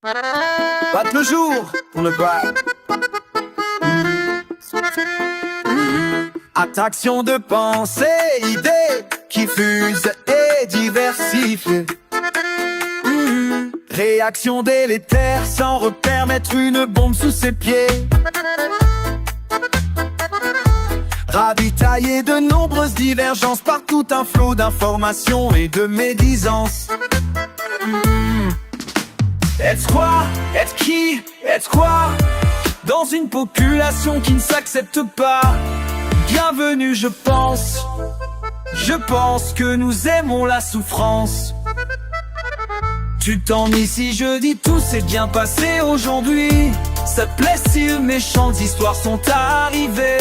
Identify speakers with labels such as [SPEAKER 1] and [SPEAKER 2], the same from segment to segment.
[SPEAKER 1] Pas le jour pour le quoi. Attraction de pensée, idées qui fusent et diversifient. Réaction délétère, sans repère, mettre une bombe sous ses pieds. Ravitailler de nombreuses divergences par tout un flot d'informations et de médisances. Être quoi? Être qui? Être quoi? Dans une population qui ne s'accepte pas. Bienvenue, je pense que nous aimons la souffrance. Tu t'ennuies si je dis tout s'est bien passé aujourd'hui. Ça te plaît si de méchantes histoires sont arrivées.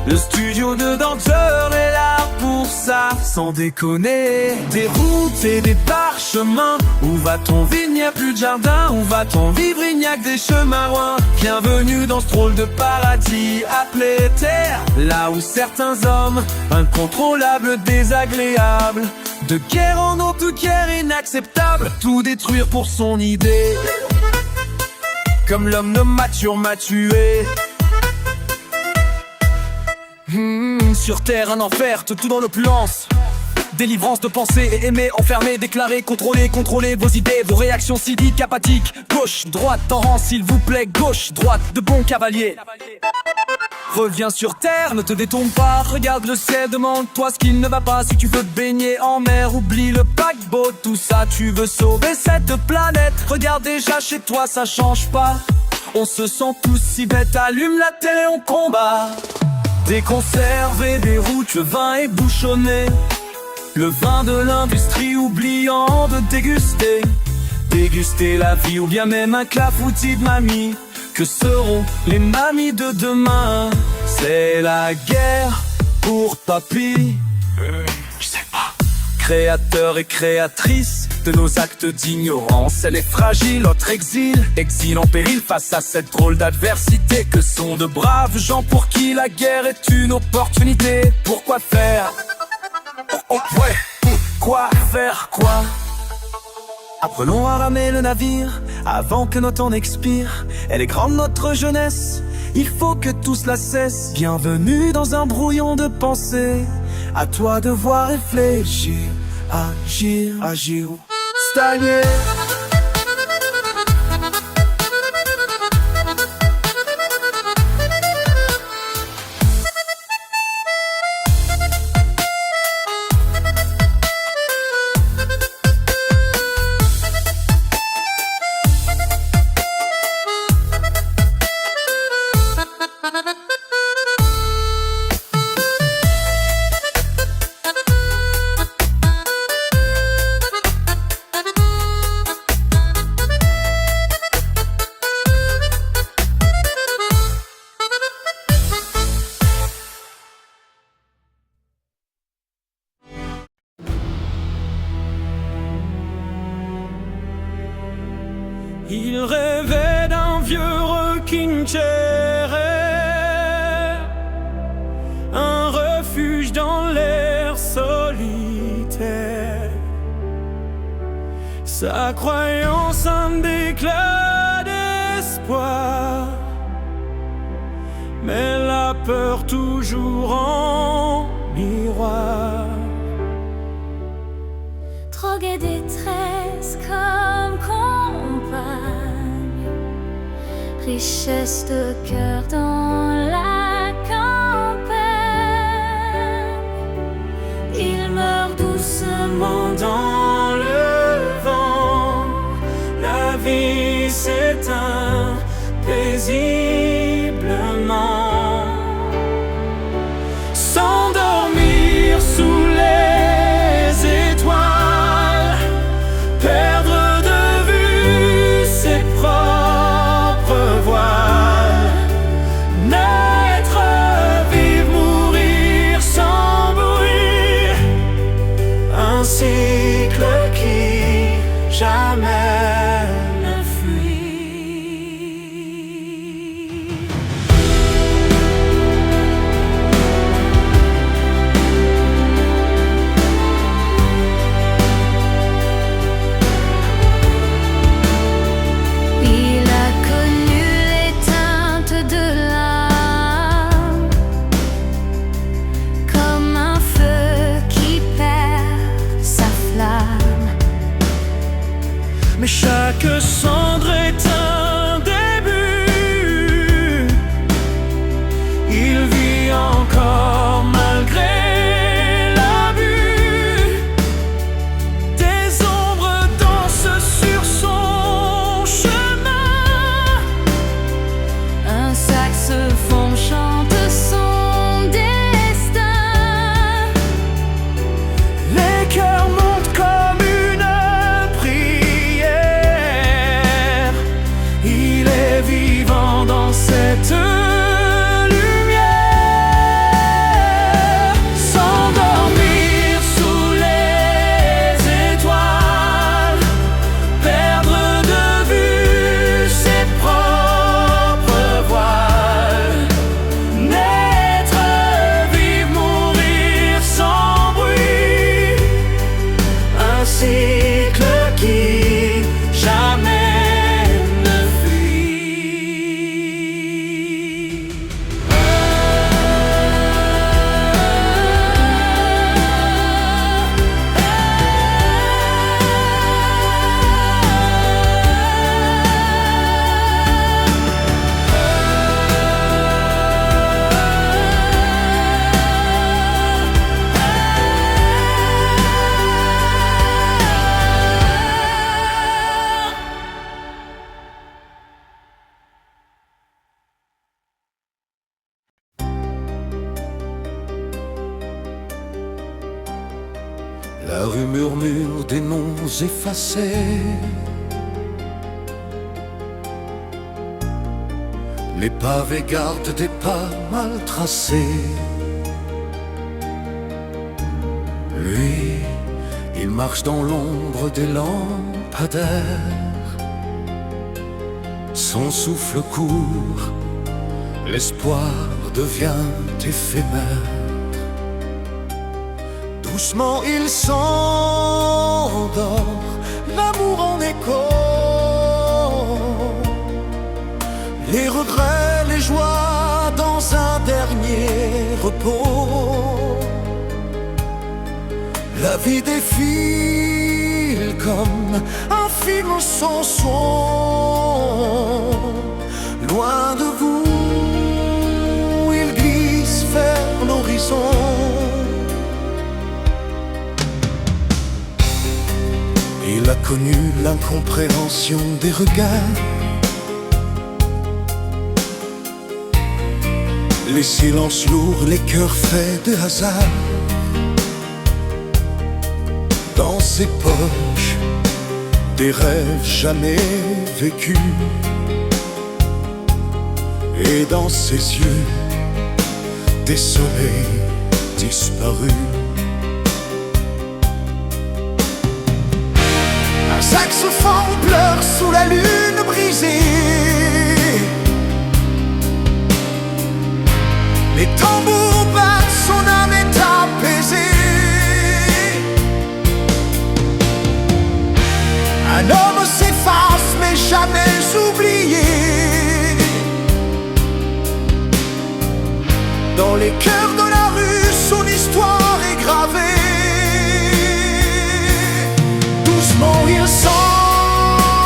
[SPEAKER 1] Le studio de danseurs est là pour ça, sans déconner. Des routes et des parchemins. Où va-t-on vivre? Il n'y a plus de jardin. Où va-t-on vivre? Il n'y a que des chemins loin. Bienvenue dans ce drôle de paradis appelé Terre. Là où certains hommes, incontrôlables, désagréables, de guerre en eau, de guerre inacceptable, tout détruire pour son idée. Comme l'homme non mature m'a tué. Sur terre un enfer, tout dans l'opulence. Délivrance de pensée et aimer, enfermer, déclarer, contrôler vos idées, vos réactions cyniques, apathiques. Gauche, droite, en rang s'il vous plaît. Gauche, droite, de bons cavaliers. Reviens sur terre, ne te détourne pas. Regarde le ciel, demande-toi ce qui ne va pas. Si tu veux te baigner en mer, oublie le paquebot. Tout ça, tu veux sauver cette planète. Regarde déjà chez toi, ça change pas. On se sent tous si bêtes, allume la télé, on combat. Des conserves et des routes, le vin est bouchonné. Le vin de l'industrie, oubliant de déguster. Déguster la vie ou bien même un clafoutis de mamie. Que seront les mamies de demain? C'est la guerre pour papy. Je sais pas. Créateur et créatrice de nos actes d'ignorance. Elle est fragile, notre exil en péril face à cette drôle d'adversité. Que sont de braves gens pour qui la guerre est une opportunité. Pourquoi faire? Quoi faire quoi? Apprenons à ramer le navire avant que notre temps n'expire. Elle est grande notre jeunesse, il faut que tout cela cesse. Bienvenue dans un brouillon de pensée. À toi de voir réfléchir, agir ou stagner.
[SPEAKER 2] Il rêvait d'un vieux rocking chair, un refuge dans l'air solitaire. Sa croyance, un éclat d'espoir, mais la peur toujours en miroir.
[SPEAKER 3] Drogue et détresse comme compagne, richesse de cœur dans la campagne. Il meurt doucement dans le vent, la vie s'éteint paisiblement. S'endormir sous les étoiles, perdre de vue ses propres voiles, naître, vivre, mourir sans bruit, un cycle qui jamais ne fuit.
[SPEAKER 2] cendre est un début. Il vit encore malgré l'abus. Des ombres dansent sur son chemin.
[SPEAKER 4] Un saxophone chante son destin.
[SPEAKER 2] Les cœurs montent comme une prière. Il est vivant dans cette lumière. S'endormir sous les étoiles, perdre de vue ses propres voiles. Naître, vivre, mourir sans bruit. Un cycle qui jamais ne fuit.
[SPEAKER 3] La rue murmure des noms effacés. Les pavés gardent des pas mal tracés. Lui, il marche dans l'ombre des lampadaires. Son souffle court, l'espoir devient éphémère. Doucement il s'endort, l'amour en écho. Les regrets, les joies dans un dernier repos. La vie défile comme un film sans son. Loin de vous, il glisse vers l'horizon. Il a connu l'incompréhension des regards, les silences lourds, les cœurs faits de hasard. Dans ses poches, des rêves jamais vécus. Et dans ses yeux, des soleils disparus. Un saxophone pleure sous la lune brisée. Les tambours battent, son âme est apaisée. Un homme s'efface mais jamais oublié. Dans les cœurs de la rue, son histoire est gravée. Doucement il s'endort,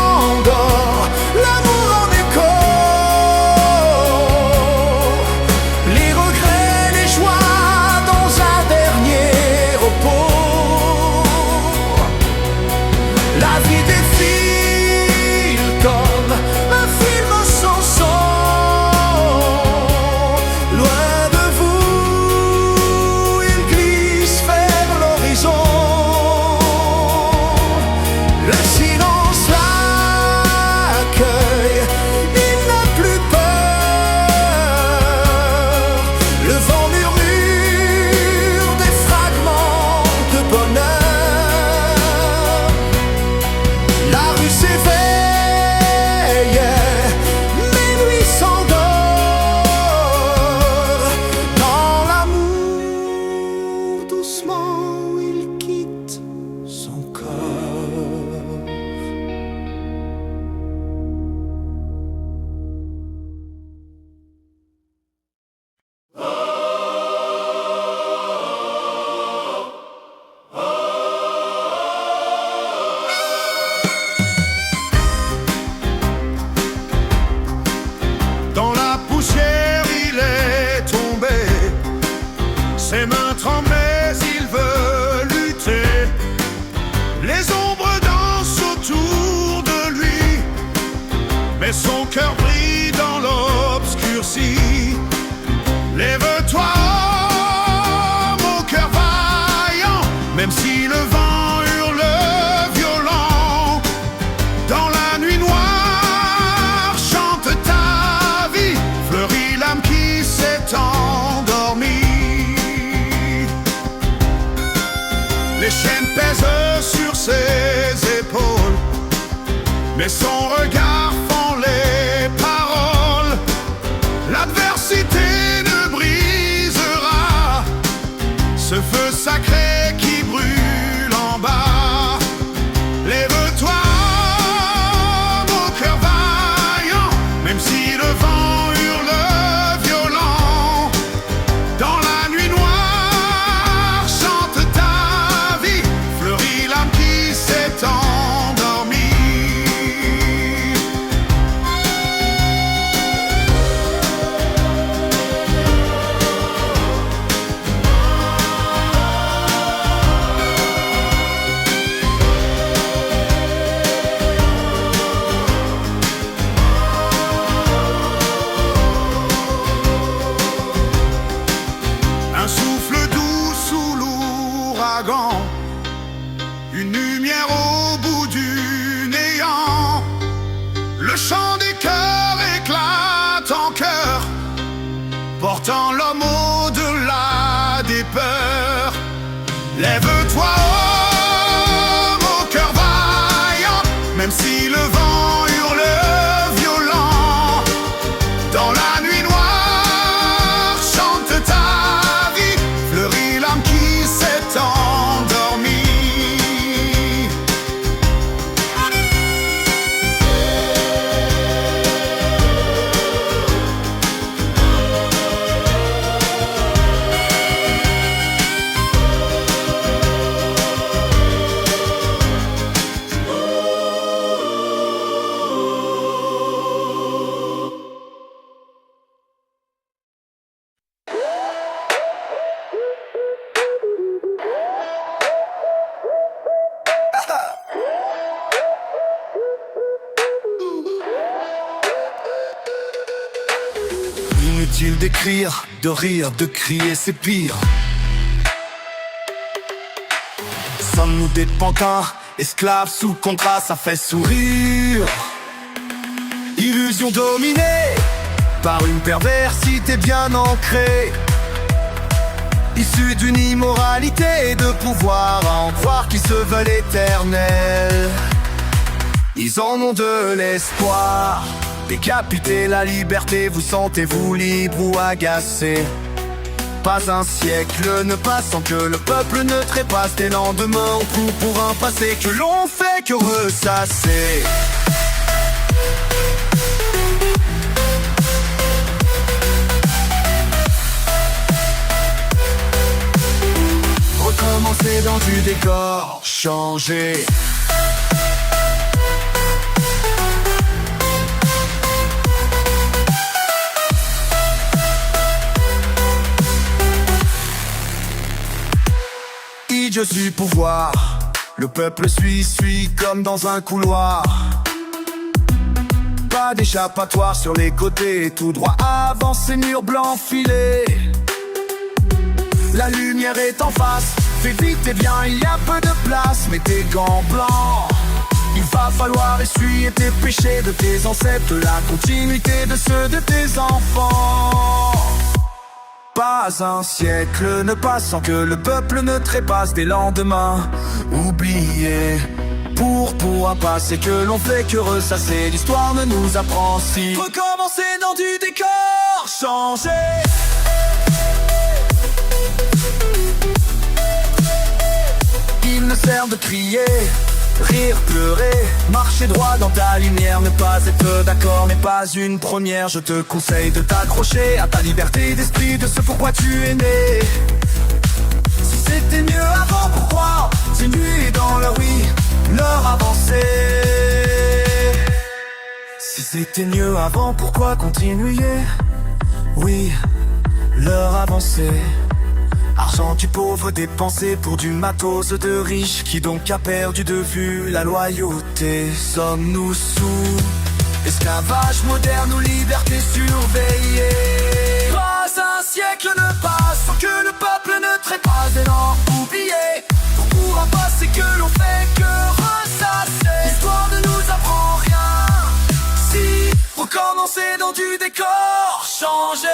[SPEAKER 3] l'amour en écho. Les regrets, les joies dans un dernier repos. La vie défile comme un film sans son. Loin de vous, mais son cœur brille dans l'obscurci. Lève-toi, mon cœur vaillant, même si le vent hurle violent. Dans la nuit noire, chante ta vie, fleurit l'âme qui s'est endormie. Les chaînes pèsent sur ses épaules, mais son regard fend les paroles. L'adversité ne brisera ce feu sacré qui brûle en bas. Lève-toi, mon cœur vaillant, même si le vent hurle violent. Dans la nuit noire, chante ta vie, fleurit l'âme qui s'est endormie. Un souffle doux sous l'ouragan, une lumière au bout du néant. Le chant des cœurs éclate en chœur, portant l'homme au-delà des peurs. Lève-toi, oh, mon cœur vaillant, même si le vent hurle violent. Dans la nuit noire, chante ta vie, fleurit l'âme qui s'est endormie. Inutile d'écrire, de rire, de crier, c'est pire. Sommes-nous des pantins, esclaves sous contrat, ça fait sourire. Illusion dominée par une perversité bien ancrée, issue d'une immoralité et de pouvoir en croire qui se veulent éternels. Ils en ont de l'espoir. Décapiter la liberté, vous sentez-vous libre ou agacé? Pas un siècle ne passe sans que le peuple ne trépasse des lendemains au coup pour un passé que l'on fait que ressasser. Recommencer dans du décor, changer. Je suis pouvoir, le peuple suit comme dans un couloir. Pas d'échappatoire sur les côtés, tout droit avant ces murs blancs filés. La lumière est en face, fais vite et bien, il y a peu de place. Mets tes gants blancs, il va falloir essuyer tes péchés de tes ancêtres, la continuité de ceux de tes enfants. Pas un siècle ne passe sans que le peuple ne trépasse des lendemains oubliés. Pour un passé que l'on fait que ressasser, l'histoire ne nous apprend si. Recommencer dans du décor, changer. Il ne sert de crier, rire, pleurer, marcher droit dans ta lumière, ne pas être d'accord n'est pas une première. Je te conseille de t'accrocher à ta liberté d'esprit, de ce pourquoi tu es né. Si c'était mieux avant, pourquoi continuer dans leur oui, leur avancée? Si c'était mieux avant, pourquoi continuer? Oui, leur avancée. Argent du pauvre dépensé pour du matos de riche. Qui donc a perdu de vue la loyauté? Sommes-nous sous esclaves esclavage moderne ou liberté surveillée.
[SPEAKER 1] Pas un siècle ne passe sans que le peuple ne trépasse et n'en oublier. On pourra pas, c'est que l'on fait que ressasser. L'histoire ne nous apprend rien. Si recommencer dans du décor changé.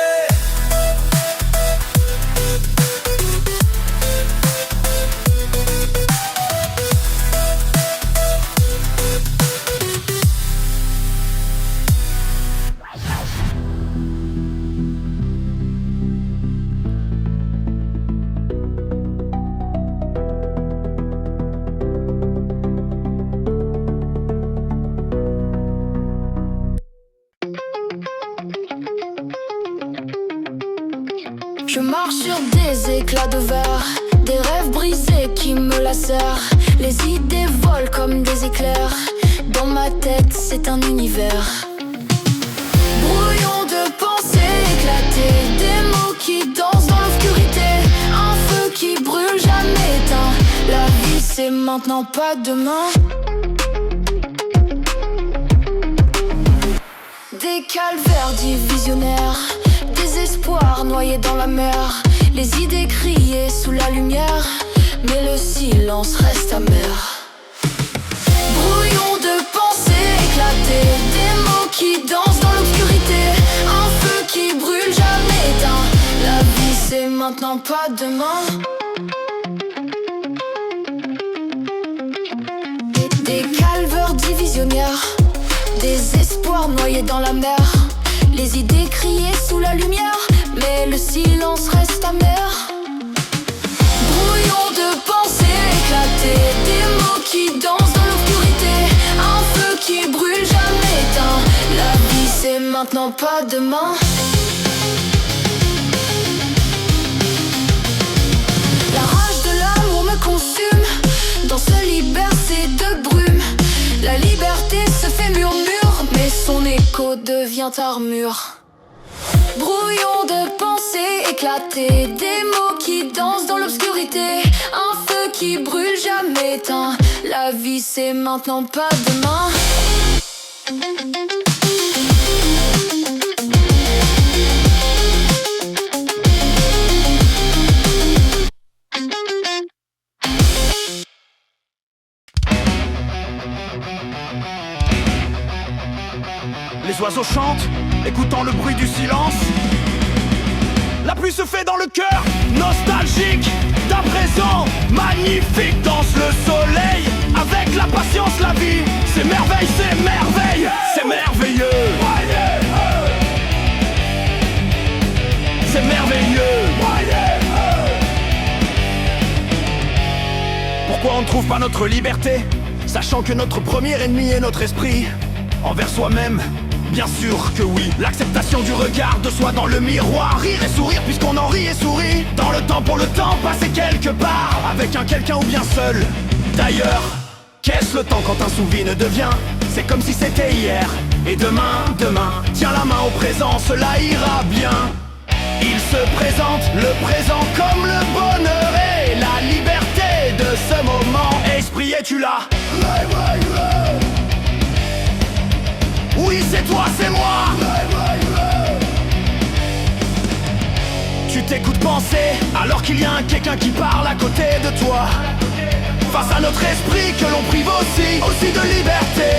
[SPEAKER 4] Je marche sur des éclats de verre, des rêves brisés qui me lacèrent. Les idées volent comme des éclairs. Dans ma tête, c'est un univers. Brouillon de pensées éclatées, des mots qui dansent dans l'obscurité. Un feu qui brûle, jamais éteint. La vie, c'est maintenant, pas demain. Des calvaires divisionnaires, des espoirs noyés dans la mer. Les idées criées sous la lumière, mais le silence reste amer. Brouillon de pensées éclatées, des mots qui dansent dans l'obscurité. Un feu qui brûle, jamais éteint. La vie, c'est maintenant, pas demain. Des calvaires divisionnaires, des espoirs noyés dans la mer. Les idées criées sous la lumière, mais le silence reste amer. Brouillon de pensées éclatées, des mots qui dansent dans l'obscurité. Un feu qui brûle, jamais éteint. La vie, c'est maintenant, pas demain. La rage de l'amour me consume, dans ce liberté de brume. La liberté se fait murmure, mais son écho devient armure. Brouillon de pensées éclatées, des mots qui dansent dans l'obscurité. Un feu qui brûle, jamais éteint. La vie, c'est maintenant, pas demain.
[SPEAKER 3] Les oiseaux chantent, écoutant le bruit du silence. La pluie se fait dans le cœur, nostalgique d'à présent. Magnifique, danse le soleil. Avec la patience, la vie, c'est merveille, c'est merveille. C'est merveilleux. C'est merveilleux. Pourquoi on ne trouve pas notre liberté, sachant que notre premier ennemi est notre esprit envers soi-même? Bien sûr que oui. L'acceptation du regard de soi dans le miroir. Rire et sourire puisqu'on en rit et sourit. Dans le temps pour le temps, passer quelque part avec un quelqu'un ou bien seul. D'ailleurs, qu'est-ce le temps quand un souvenir devient? C'est comme si c'était hier. Et demain, tiens la main au présent, cela ira bien. Il se présente, le présent comme le bonheur et la liberté de ce moment. Esprit, es-tu là? Oui, c'est toi, c'est moi. Tu t'écoutes penser alors qu'il y a un quelqu'un qui parle à côté de toi. Face à notre esprit que l'on prive aussi de liberté.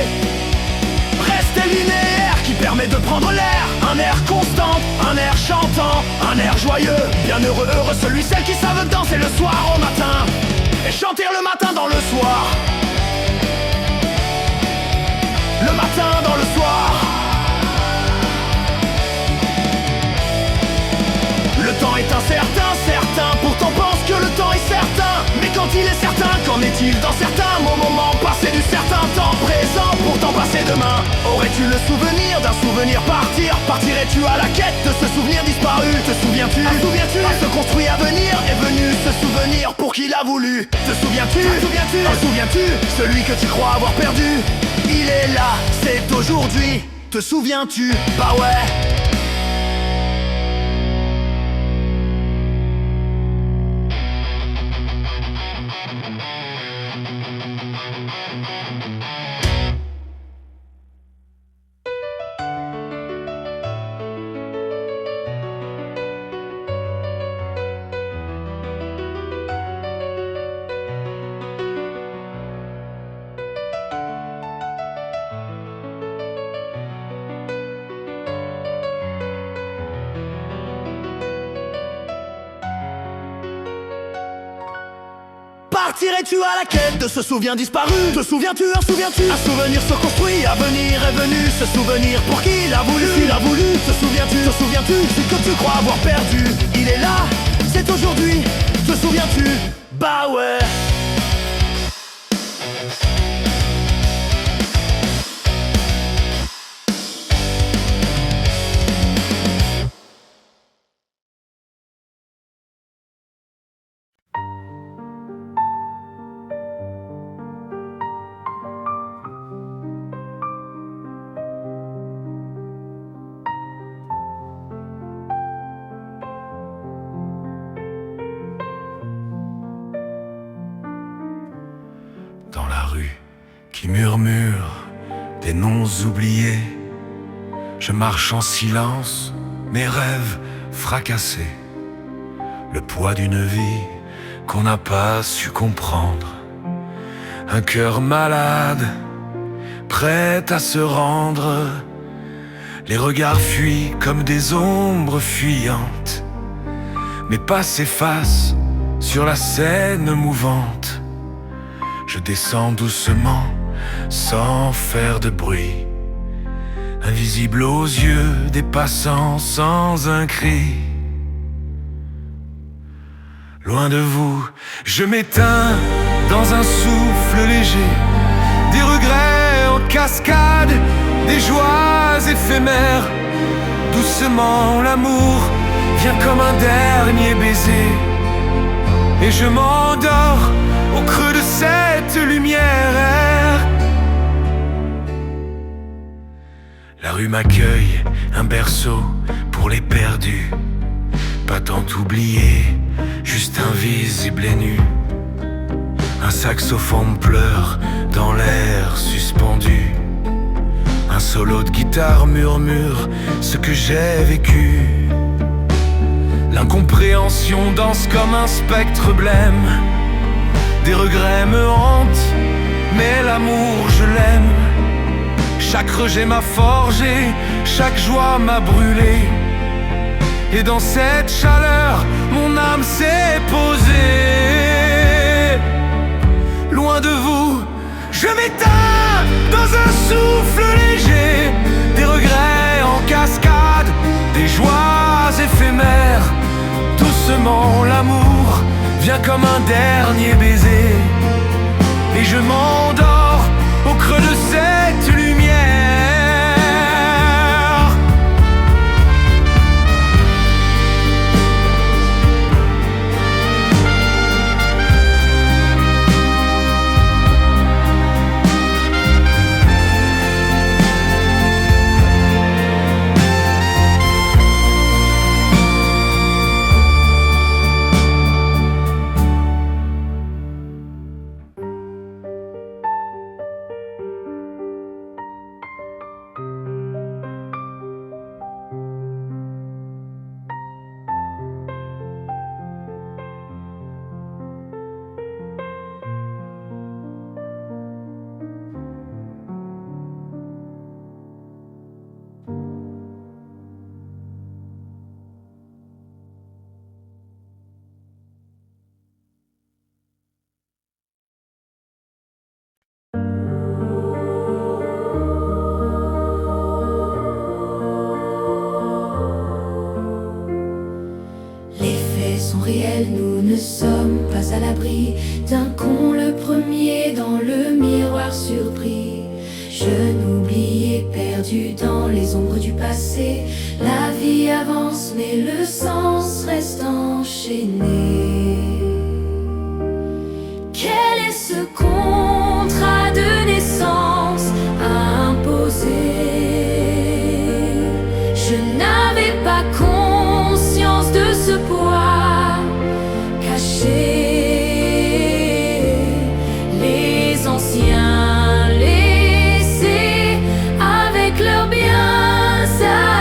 [SPEAKER 3] Rester linéaire qui permet de prendre l'air. Un air constant, un air chantant, un air joyeux. Bienheureux, heureux celui, celle qui savent danser le soir au matin et chanter le matin dans le soir. Le matin dans le soir. Le temps est incertain, certain. Pourtant pense que le temps est certain. Mais quand il est certain, qu'en est-il dans certains moments passés du certain temps présent, pourtant passé demain? Aurais-tu le souvenir d'un souvenir partir? Partirais-tu à la quête de ce souvenir disparu? Te souviens-tu? À ce construit à venir est venu ce souvenir pour qui l'a voulu. Te souviens-tu? Souviens-tu celui que tu crois avoir perdu? Il est là, c'est aujourd'hui. Te souviens-tu? Bah ouais. Partirais-tu à la quête de ce souvenir disparu? Te souviens-tu, en souviens-tu? Un souvenir se construit, à venir est venu. Ce souvenir pour qui l'a voulu, s'il a voulu. Te souviens-tu, ce que tu crois avoir perdu? Il est là, c'est aujourd'hui. Te souviens-tu? Bah ouais.
[SPEAKER 5] Dans la rue qui murmure des noms oubliés, je marche en silence, mes rêves fracassés. Le poids d'une vie qu'on n'a pas su comprendre. Un cœur malade, prêt à se rendre. Les regards fuient comme des ombres fuyantes. Mes pas s'effacent sur la scène mouvante. Je descends doucement, sans faire de bruit, invisible aux yeux des passants sans un cri. Loin de vous, je m'éteins dans un souffle léger, des regrets en cascade, des joies éphémères. Doucement l'amour vient comme un dernier baiser, et je m'endors au creux de cette lumière. La rue m'accueille, un berceau pour les perdus. Pas tant oublié, juste invisible et nu. Un saxophone pleure dans l'air suspendu. Un solo de guitare murmure ce que j'ai vécu. L'incompréhension danse comme un spectre blême. Des regrets me hantent, mais l'amour je l'aime. Chaque rejet m'a forgé, chaque joie m'a brûlé. Et dans cette chaleur, mon âme s'est posée. Loin de vous, je m'éteins dans un souffle léger. Des regrets en cascade, des joies éphémères. Doucement l'amour vient comme un dernier baiser, et je m'endors au creux de cette lumière.
[SPEAKER 4] Nous ne sommes pas à l'abri d'un con le premier dans le miroir surpris. Jeune oublié, perdu dans les ombres du passé. La vie avance mais le sens reste enchaîné. Quel est ce contrat de naissance à imposer? Je n'avais pas conscience de ce poids caché. Les anciens laissés avec leurs biens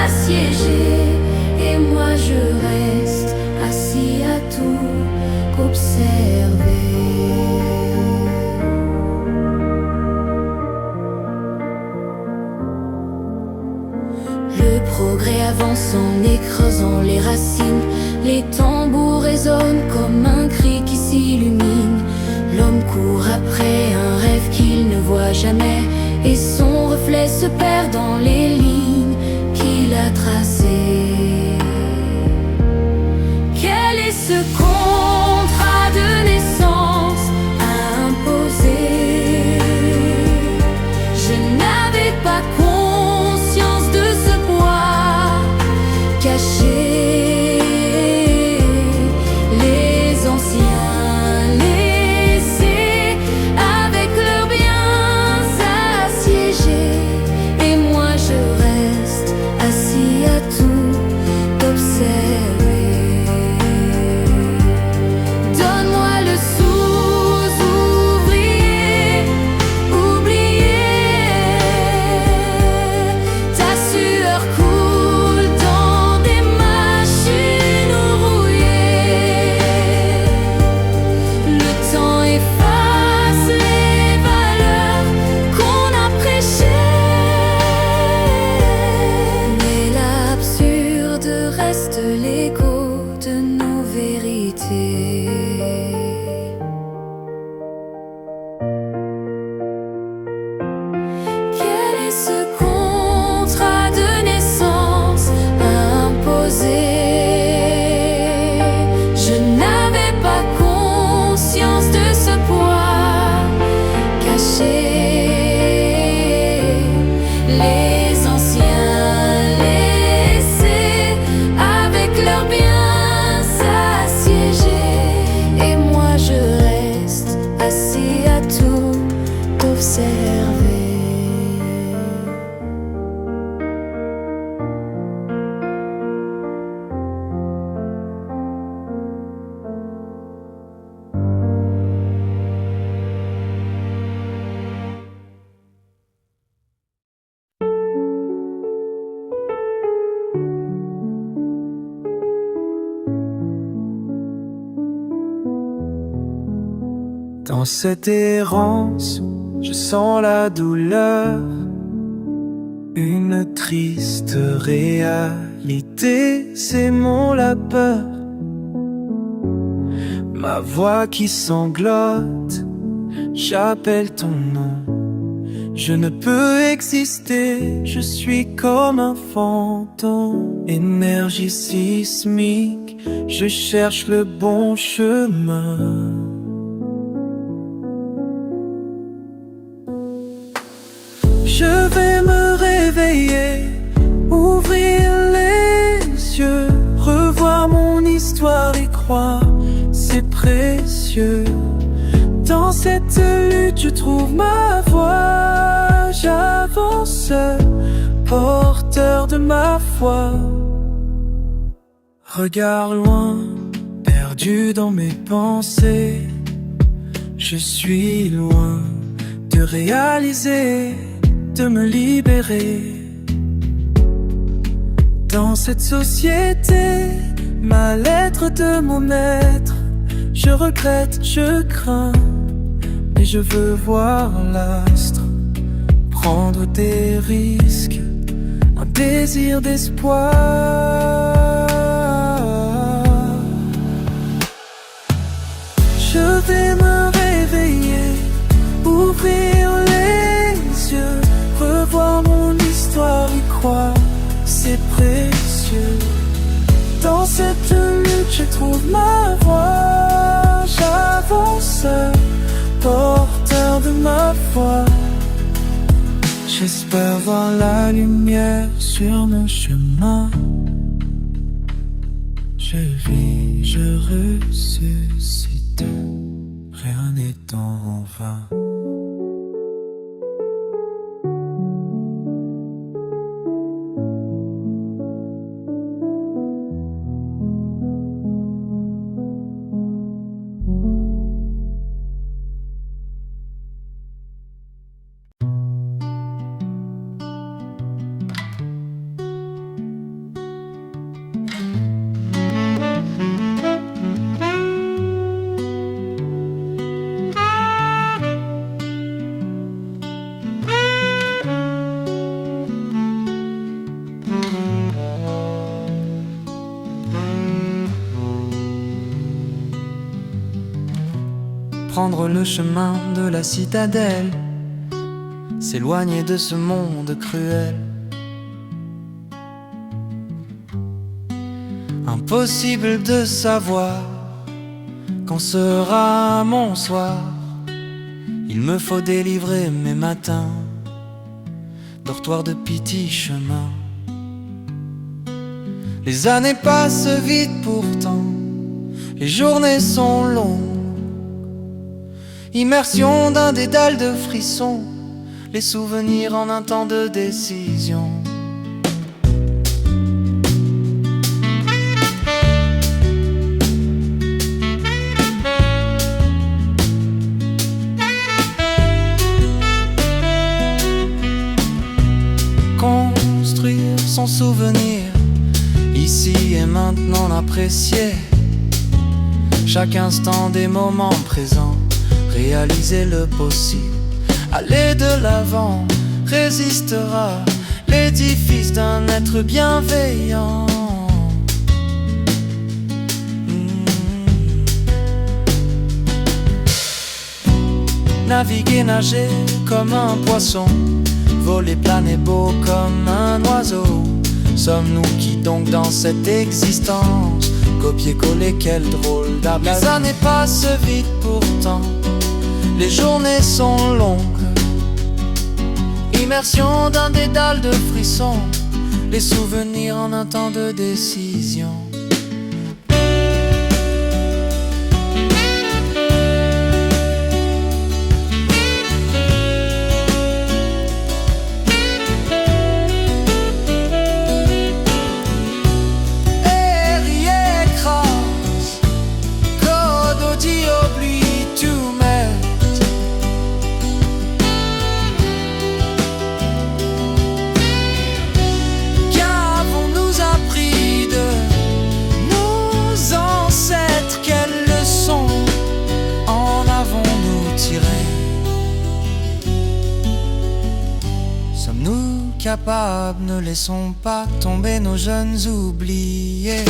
[SPEAKER 4] assiégés, et moi je reste assis à tout qu'observer. Le progrès avance en écrasant les racines. Les tambours résonnent comme un cri qui s'illumine. court après un rêve qu'il ne voit jamais, et son reflet se perd dans les lignes qu'il a tracées. Quel est ce contrat de naissance à imposer? Je n'avais pas conscience de ce poids caché. Les anciens laissés avec leurs biens assiégés, et moi je reste assis à tout observer. Donne-moi le sous-ouvrier oublié. Ta sueur coule dans des machines rouillées. Le temps efface les valeurs qu'on a prêchées, mais l'absurde reste l'écho de nos vérités. Quel est ce contrat de naissance à imposer? Je n'avais pas conscience de ce poids caché. Les anciens laissés avec leurs biens assiégés, et moi je reste assis à tout observer.
[SPEAKER 3] Dans cette errance, je sens la douleur, une triste réalité, c'est la peur. Ma voix qui sanglote, j'appelle ton nom. Je ne peux exister, je suis comme un fantôme. Énergie sismique, je cherche le bon chemin. Je vais me réveiller, ouvrir les yeux, revoir mon histoire et croire, c'est précieux. Dans cette lutte, je trouve ma voie, j'avance seul, porteur de ma foi. Regard loin, perdu dans mes pensées, je suis loin de réaliser, de me libérer. Dans cette société, ma lettre de mon être, je regrette, je crains, mais je veux voir l'astre, prendre des risques, un désir d'espoir. Je vais me réveiller, ouvrir les yeux, revoir mon histoire, y croire, c'est précieux. Dans cette lutte, je trouve ma voie, j'avance, porteur de ma foi. J'espère voir la lumière sur mon chemin. Je vis, je ressuscite, rien n'est en vain.
[SPEAKER 6] prendre le chemin de la citadelle, s'éloigner de ce monde cruel. Impossible de savoir quand sera mon soir. Il me faut délivrer mes matins, dortoir de petits chemins. Les années passent vite pourtant, les journées sont longues. Immersion d'un dédale de frissons, les souvenirs en un temps de décision. Construire son souvenir, ici et maintenant l'apprécier. Chaque instant des moments présents, réaliser le possible. Aller de l'avant résistera l'édifice d'un être bienveillant. Naviguer, nager comme un poisson, voler, planer beau comme un oiseau. Sommes-nous qui donc dans cette existence? Copier-coller, quel drôle d'habit. Les années passent vite pourtant, les journées sont longues. Immersion d'un dédale de frissons, les souvenirs en un temps de décision. Sommes-nous capables, ne laissons pas tomber nos jeunes oubliés.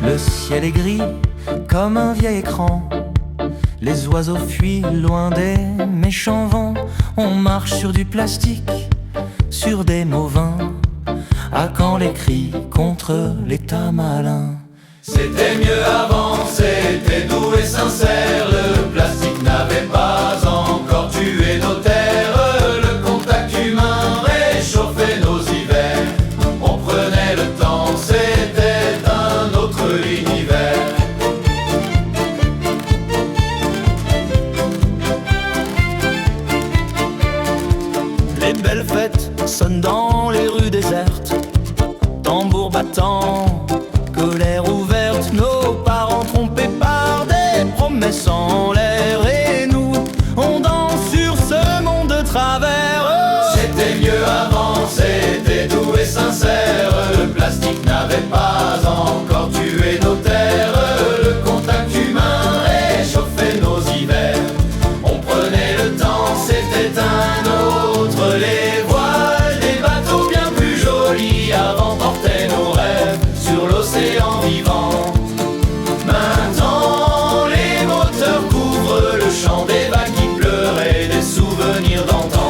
[SPEAKER 6] Le ciel est gris comme un vieil écran. Les oiseaux fuient loin des méchants vents. On marche sur du plastique, sur des mots vains. À quand les cris contre l'état malin?
[SPEAKER 2] C'était mieux avant, c'était doux et sincère. Le plastique n'avait pas encore tué nos terres. Le contact humain réchauffait nos hivers. On prenait le temps, c'était un autre univers.
[SPEAKER 1] Les belles fêtes sonnent dans les rues désertes, tambour battant, colère ouverte. Nos parents trompés par des promesses en l'air, et nous, on danse sur ce monde de travers.
[SPEAKER 2] C'était mieux avant, c'était doux et sincère. Le plastique n'avait pas encore tué nos terres. Le contact humain réchauffait nos hivers. On prenait le temps, c'était un autre. Les voiles des bateaux bien plus jolis avant portaient nos rêves sur l'océan vivant. Maintenant les moteurs couvrent le chant des vagues qui pleurent et des souvenirs d'antan.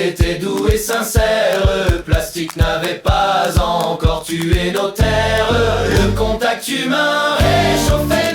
[SPEAKER 2] était doux et sincère. Le plastique n'avait pas encore tué nos terres. Le contact humain réchauffait